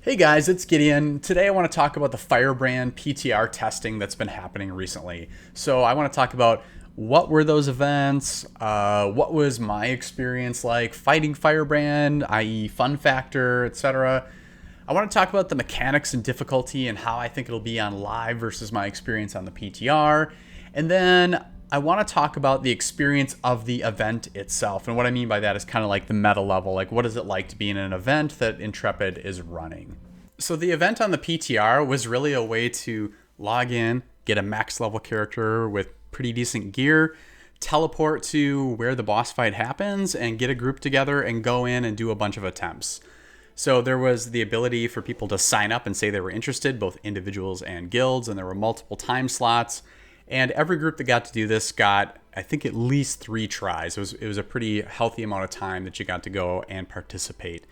Hey guys, it's Gideon. Today I want to talk about the Firebrand PTR testing that's been happening recently. So I want to talk about what were those events, what was my experience like fighting Firebrand, i.e. fun factor, etc. I want to talk about the mechanics and difficulty and how I think it'll be on live versus my experience on the PTR. And then I want to talk about the experience of the event itself. And what I mean by that is kind of like the meta level. Like, what is it like to be in an event that Intrepid is running? So the event on the PTR was really a way to log in, get a max level character with pretty decent gear, teleport to where the boss fight happens, and get a group together and go in and do a bunch of attempts. So there was the ability for people to sign up and say they were interested, both individuals and guilds, and there were multiple time slots. And every group that got to do this got, I think, at least 3 tries. It was a pretty healthy amount of time that you got to go and participate.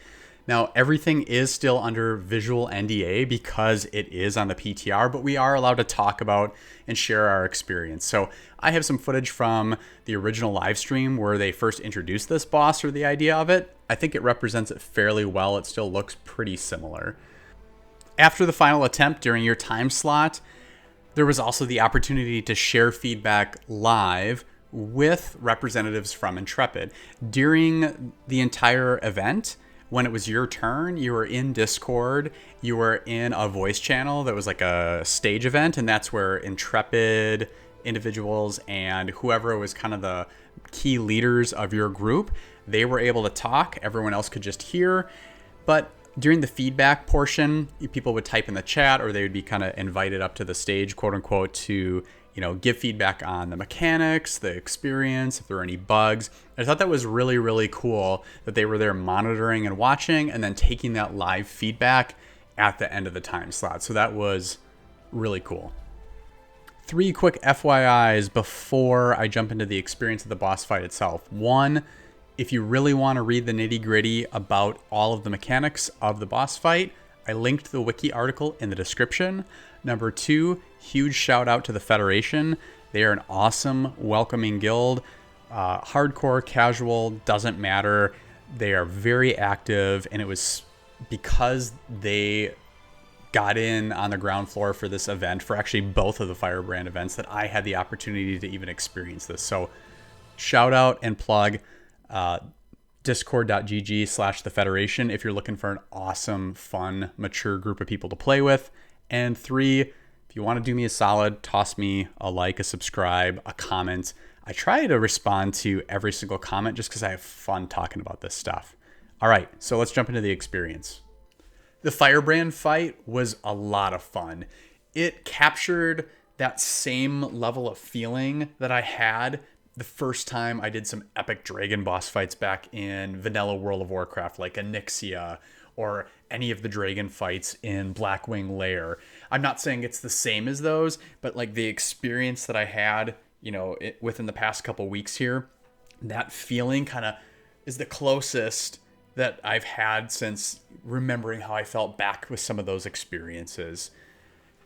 Now, everything is still under visual NDA because it is on the PTR, but we are allowed to talk about and share our experience. So I have some footage from the original live stream where they first introduced this boss or the idea of it. I think it represents it fairly well. It still looks pretty similar. After the final attempt during your time slot, there was also the opportunity to share feedback live with representatives from Intrepid. During the entire event, when it was your turn, you were in Discord, you were in a voice channel that was like a stage event, and that's where Intrepid individuals and whoever was kind of the key leaders of your group, they were able to talk. Everyone else could just hear. But during the feedback portion, people would type in the chat or they would be kind of invited up to the stage, quote unquote, to give feedback on the mechanics, the experience, if there were any bugs. I thought that was really, really cool that they were there monitoring and watching and then taking that live feedback at the end of the time slot. So that was really cool. 3 quick FYIs before I jump into the experience of the boss fight itself. 1, if you really want to read the nitty-gritty about all of the mechanics of the boss fight, I linked the wiki article in the description. Number 2, huge shout out to the Federation. They are an awesome, welcoming guild. Hardcore, casual, doesn't matter. They are very active, and it was because they got in on the ground floor for this event, for actually both of the Firebrand events, that I had the opportunity to even experience this. So shout out and plug discord.gg/the Federation if you're looking for an awesome, fun, mature group of people to play with. And 3, if you want to do me a solid, toss me a like, a subscribe, a comment. I try to respond to every single comment just because I have fun talking about this stuff. All right, so let's jump into the experience. The Firebrand fight was a lot of fun. It captured that same level of feeling that I had the first time I did some epic dragon boss fights back in vanilla World of Warcraft, like Onyxia or any of the dragon fights in Blackwing Lair. I'm not saying it's the same as those, but like the experience that I had, within the past couple weeks here, that feeling kind of is the closest that I've had since remembering how I felt back with some of those experiences.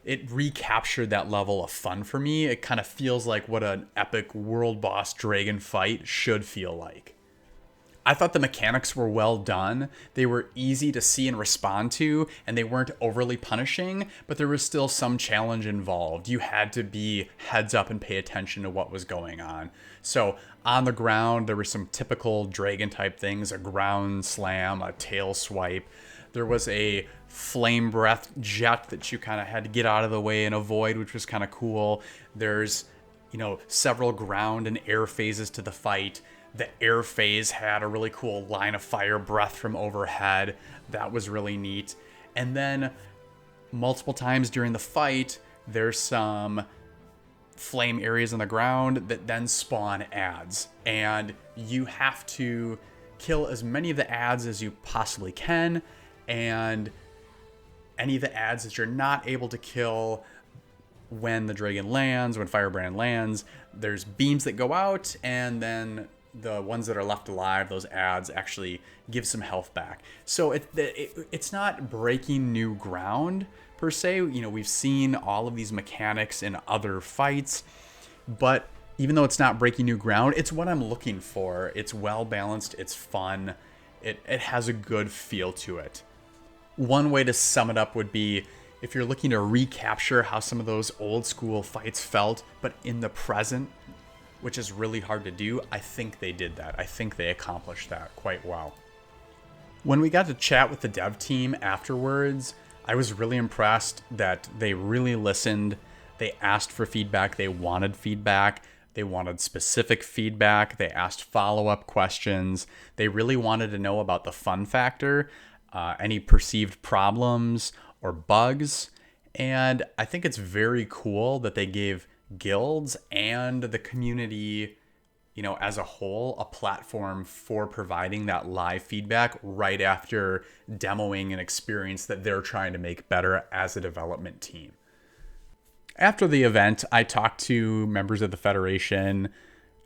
It recaptured that level of fun for me. It kind of feels like what an epic world boss dragon fight should feel like. I thought the mechanics were well done. They were easy to see and respond to, and they weren't overly punishing, but there was still some challenge involved. You had to be heads up and pay attention to what was going on. So on the ground, there were some typical dragon type things, a ground slam, a tail swipe. There was a flame breath jet that you kind of had to get out of the way and avoid, which was kind of cool. There's, several ground and air phases to the fight. The air phase had a really cool line of fire breath from overhead. That was really neat. And then multiple times during the fight, there's some flame areas on the ground that then spawn adds. And you have to kill as many of the adds as you possibly can. And any of the adds that you're not able to kill when the dragon lands, when Firebrand lands, there's beams that go out, and then the ones that are left alive, those adds, actually give some health back. So it's not breaking new ground per se. We've seen all of these mechanics in other fights, but even though it's not breaking new ground, it's what I'm looking for. It's well balanced, it's fun, it has a good feel to it. One way to sum it up would be if you're looking to recapture how some of those old school fights felt, but in the present, which is really hard to do, I think they did that. I think they accomplished that quite well. When we got to chat with the dev team afterwards, I was really impressed that they really listened. They asked for feedback. They wanted feedback. They wanted specific feedback. They asked follow-up questions. They really wanted to know about the fun factor, any perceived problems or bugs. And I think it's very cool that they gave guilds and the community, as a whole, a platform for providing that live feedback right after demoing an experience that they're trying to make better as a development team. After the event, I talked to members of the Federation,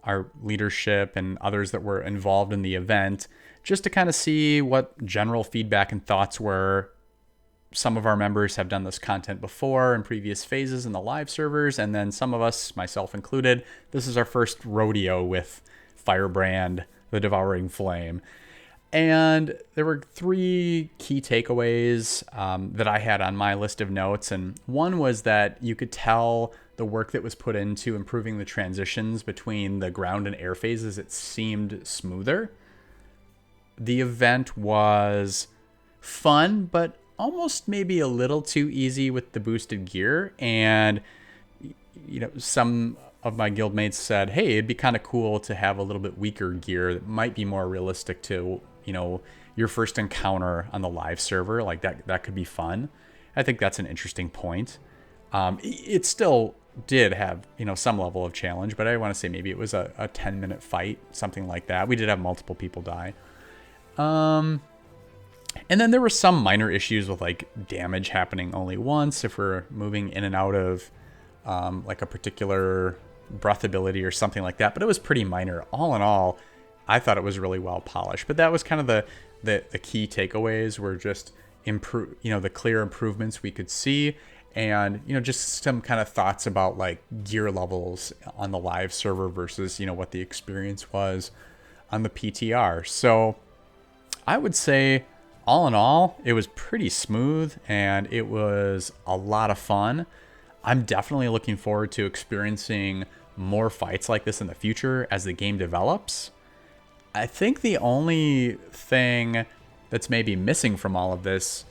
our leadership, and others that were involved in the event, just to kind of see what general feedback and thoughts were. Some of our members have done this content before in previous phases in the live servers, and then some of us, myself included, this is our first rodeo with Firebrand, the Devouring Flame. And there were 3 key takeaways that I had on my list of notes. And one was that you could tell the work that was put into improving the transitions between the ground and air phases. It seemed smoother. The event was fun, but almost maybe a little too easy with the boosted gear. And, some of my guildmates said, hey, it'd be kind of cool to have a little bit weaker gear that might be more realistic to, your first encounter on the live server. Like that could be fun. I think that's an interesting point. It still did have, some level of challenge, but I want to say maybe it was a 10-minute fight, something like that. We did have multiple people die. And then there were some minor issues with like damage happening only once if we're moving in and out of like a particular breath ability or something like that. But it was pretty minor. All in all, I thought it was really well polished. But that was kind of the key takeaways were just the clear improvements we could see, and just some kind of thoughts about like gear levels on the live server versus what the experience was on the PTR. So I would say, all in all, it was pretty smooth and it was a lot of fun. I'm definitely looking forward to experiencing more fights like this in the future as the game develops. I think the only thing that's maybe missing from all of this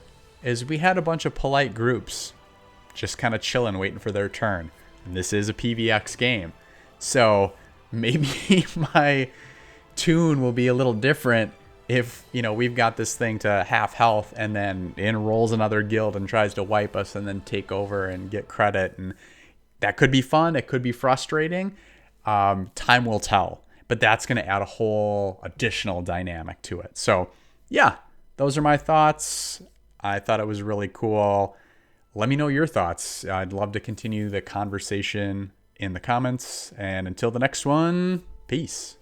is we had a bunch of polite groups just kind of chilling, waiting for their turn. And this is a PvX game. So maybe my tune will be a little different if, we've got this thing to half health and then in rolls another guild and tries to wipe us and then take over and get credit. And that could be fun. It could be frustrating. Time will tell. But that's going to add a whole additional dynamic to it. So, yeah, those are my thoughts. I thought it was really cool. Let me know your thoughts. I'd love to continue the conversation in the comments. And until the next one, peace.